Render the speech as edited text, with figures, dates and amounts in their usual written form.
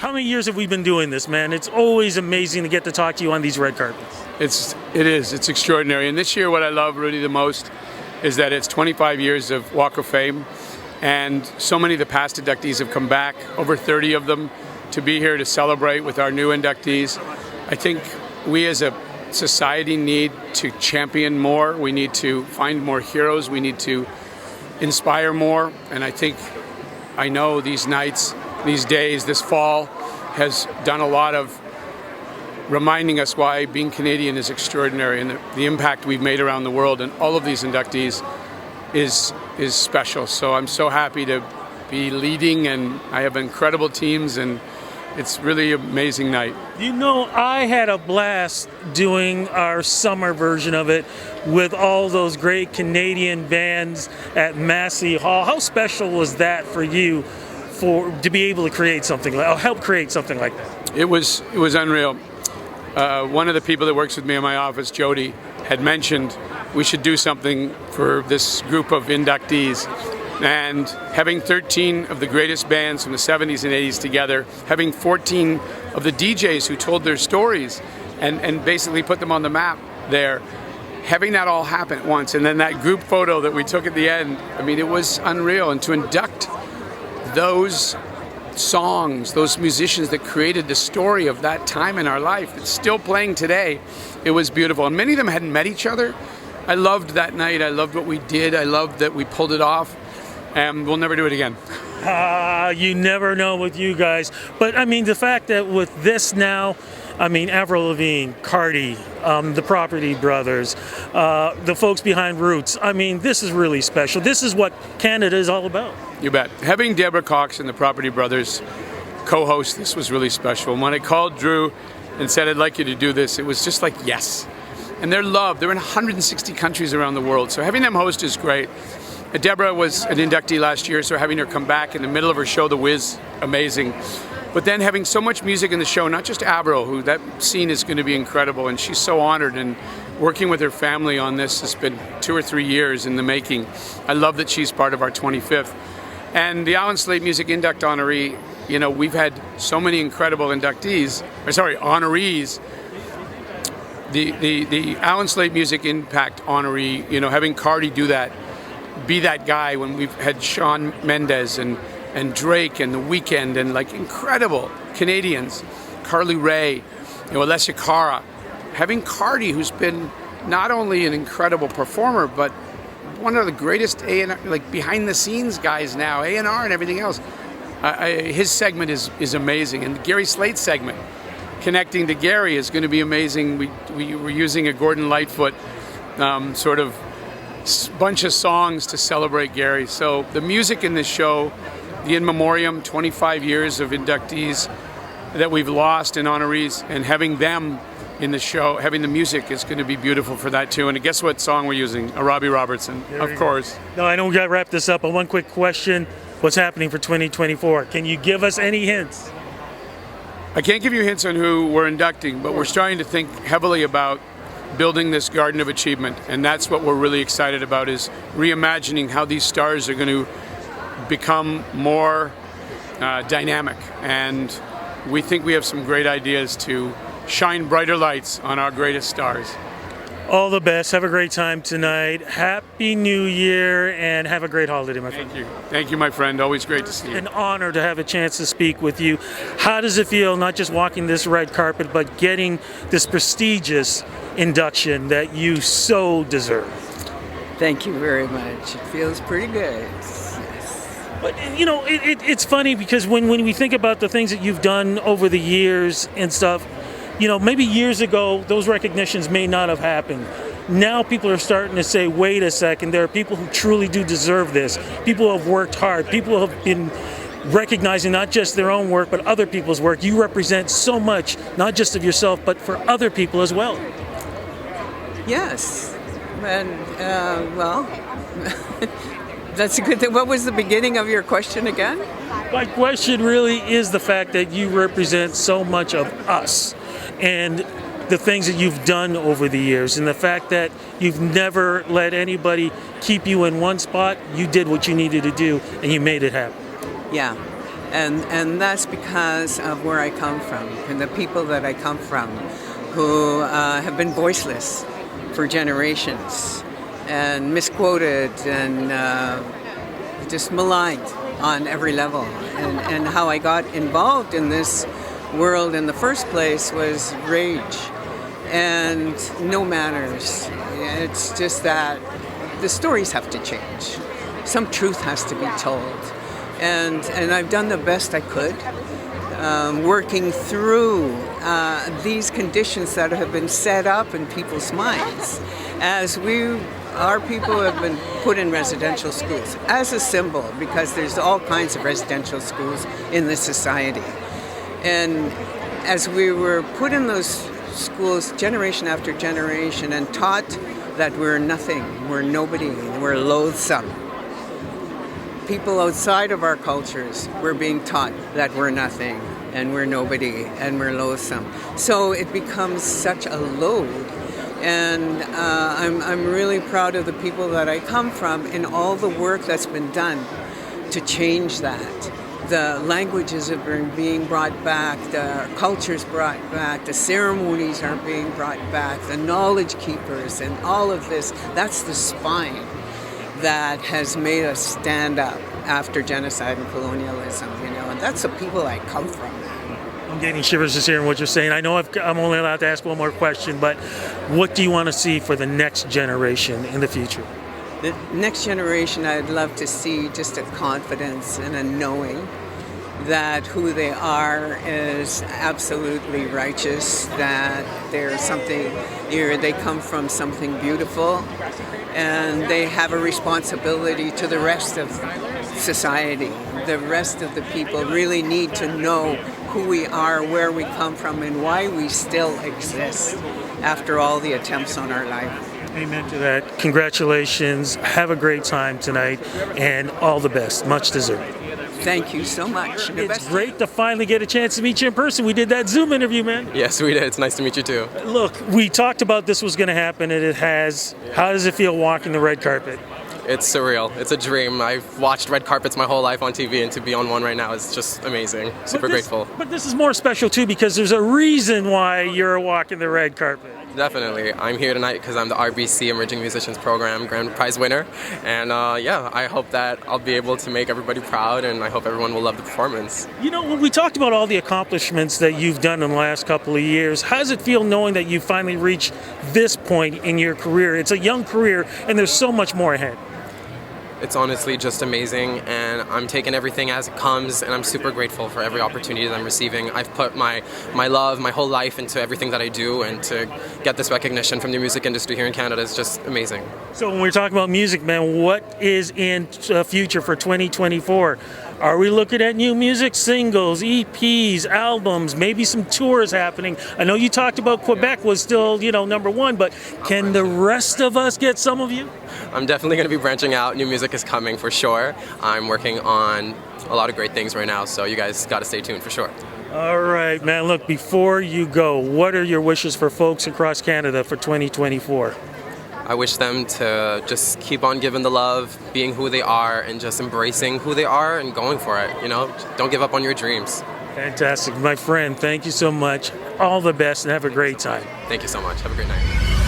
How many years have we been doing this, man? It's always amazing to get to talk to you on these red carpets. It's extraordinary. And this year what I love really the most is that it's 25 years of Walk of Fame, and so many of the past inductees have come back, over 30 of them, to be here to celebrate with our new inductees. I think we as a society need to champion more. We need to find more heroes. We need to inspire more. And I know these nights, these days, this fall has done a lot of reminding us why being Canadian is extraordinary, and the impact we've made around the world and all of these inductees is special. So I'm so happy to be leading, and I have incredible teams, and it's really an amazing night. You know, I had a blast doing our summer version of it with all those great Canadian bands at Massey Hall. How special was that for you to be able to create something like, or help create something like that? It was unreal. One of the people that works with me in my office, Jody, had mentioned we should do something for this group of inductees. And having 13 of the greatest bands from the 70s and 80s together, having 14 of the DJs who told their stories and basically put them on the map there, having that all happen at once, and then that group photo that we took at the end, I mean, it was unreal. And to induct those songs, those musicians that created the story of that time in our life, that's still playing today, it was beautiful. And many of them hadn't met each other. I loved that night. I loved what we did. I loved that we pulled it off. And we'll never do it again. You never know with you guys. But I mean, the fact that with this now, I mean, Avril Lavigne, Cardi, the Property Brothers, the folks behind Roots, I mean, this is really special. This is what Canada is all about. You bet. Having Deborah Cox and the Property Brothers co-host this was really special. And when I called Drew and said, I'd like you to do this, it was just like, yes. And they're loved. They're in 160 countries around the world. So having them host is great. Deborah was an inductee last year, so having her come back in the middle of her show, The Wiz, amazing. But then having so much music in the show, not just Avril, who that scene is going to be incredible, and she's so honored, and working with her family on this has been 2 or 3 years in the making. I love that she's part of our 25th. And the Alan Slate Music Induct honoree, you know, we've had so many incredible honorees. The Alan Slate Music Impact honoree, you know, having Cardi do that, be that guy when we've had Shawn Mendes and Drake and The Weeknd and like incredible Canadians, Carly Rae, you know, Alessia Cara, having Cardi, who's been not only an incredible performer but one of the greatest A&R, like behind the scenes guys now, A&R and everything else. His segment is amazing, and Gary Slate's segment, connecting to Gary, is going to be amazing. We were using a Gordon Lightfoot sort of bunch of songs to celebrate Gary. So the music in this show, the in memoriam, 25 years of inductees that we've lost and honorees, and having them in the show, having the music is going to be beautiful for that too. And guess what song we're using? A Robbie Robertson, of course. No, I know we got to wrap this up, but one quick question. What's happening for 2024? Can you give us any hints? I can't give you hints on who we're inducting, but we're starting to think heavily about building this Garden of Achievement, and that's what we're really excited about, is reimagining how these stars are going to become more dynamic. And we think we have some great ideas to shine brighter lights on our greatest stars. All the best. Have a great time tonight. Happy New Year, and have a great holiday, my friend. Thank you. Thank you, my friend. Always great to see you. An honor to have a chance to speak with you. How does it feel, not just walking this red carpet, but getting this prestigious induction that you so deserve? Thank you very much. It feels pretty good. But, you know, it's funny because when we think about the things that you've done over the years and stuff, you know, maybe years ago, those recognitions may not have happened. Now people are starting to say, wait a second, there are people who truly do deserve this. People who have worked hard. People who have been recognizing not just their own work, but other people's work. You represent so much, not just of yourself, but for other people as well. Yes. And, well, that's a good thing. What was the beginning of your question again? My question really is the fact that you represent so much of us and the things that you've done over the years, and the fact that you've never let anybody keep you in one spot. You did what you needed to do, and you made it happen. Yeah. And that's because of where I come from and the people that I come from who have been voiceless for generations and misquoted and just maligned on every level. And how I got involved in this world in the first place was rage and no manners. It's just that the stories have to change. Some truth has to be told. And I've done the best I could, working through these conditions that have been set up in people's minds as our people have been put in residential schools as a symbol, because there's all kinds of residential schools in this society. And as we were put in those schools generation after generation and taught that we're nothing, we're nobody, we're loathsome. People outside of our cultures were being taught that we're nothing and we're nobody and we're loathsome. So it becomes such a load. And I'm really proud of the people that I come from and all the work that's been done to change that. The languages are being brought back, the cultures brought back, the ceremonies are being brought back, the knowledge keepers and all of this. That's the spine that has made us stand up after genocide and colonialism, and that's the people I come from. I'm getting shivers just hearing what you're saying. I know I'm only allowed to ask one more question, but what do you want to see for the next generation in the future? The next generation, I'd love to see just a confidence and a knowing that who they are is absolutely righteous, that they're something, they come from something beautiful, and they have a responsibility to the rest of society. The rest of the people really need to know who we are, where we come from, and why we still exist after all the attempts on our life. Amen to that. Congratulations. Have a great time tonight, and all the best. Much deserved. Thank you so much. It's great to finally get a chance to meet you in person. We did that Zoom interview, man. Yes, we did. It's nice to meet you too. Look, we talked about this was going to happen, and it has. How does it feel walking the red carpet? It's surreal. It's a dream. I've watched red carpets my whole life on TV, and to be on one right now is just amazing. Super grateful. But this is more special too, because there's a reason why you're walking the red carpet. Definitely. I'm here tonight because I'm the RBC Emerging Musicians Program Grand Prize winner. And I hope that I'll be able to make everybody proud, and I hope everyone will love the performance. When we talked about all the accomplishments that you've done in the last couple of years, how does it feel knowing that you finally reached this point in your career? It's a young career, and there's so much more ahead. It's honestly just amazing, and I'm taking everything as it comes, and I'm super grateful for every opportunity that I'm receiving. I've put my love, my whole life into everything that I do, and to get this recognition from the music industry here in Canada is just amazing. So when we're talking about music, man, what is in the future for 2024? Are we looking at new music, singles, EPs, albums, maybe some tours happening? I know you talked about Quebec was still, number one, but can the rest of us get some of you? I'm definitely going to be branching out. New music is coming for sure. I'm working on a lot of great things right now, so you guys got to stay tuned for sure. All right, man. Look, before you go, what are your wishes for folks across Canada for 2024? I wish them to just keep on giving the love, being who they are, and just embracing who they are and going for it. Don't give up on your dreams. Fantastic. My friend, thank you so much. All the best and have a great time. Thank you so much. Have a great night.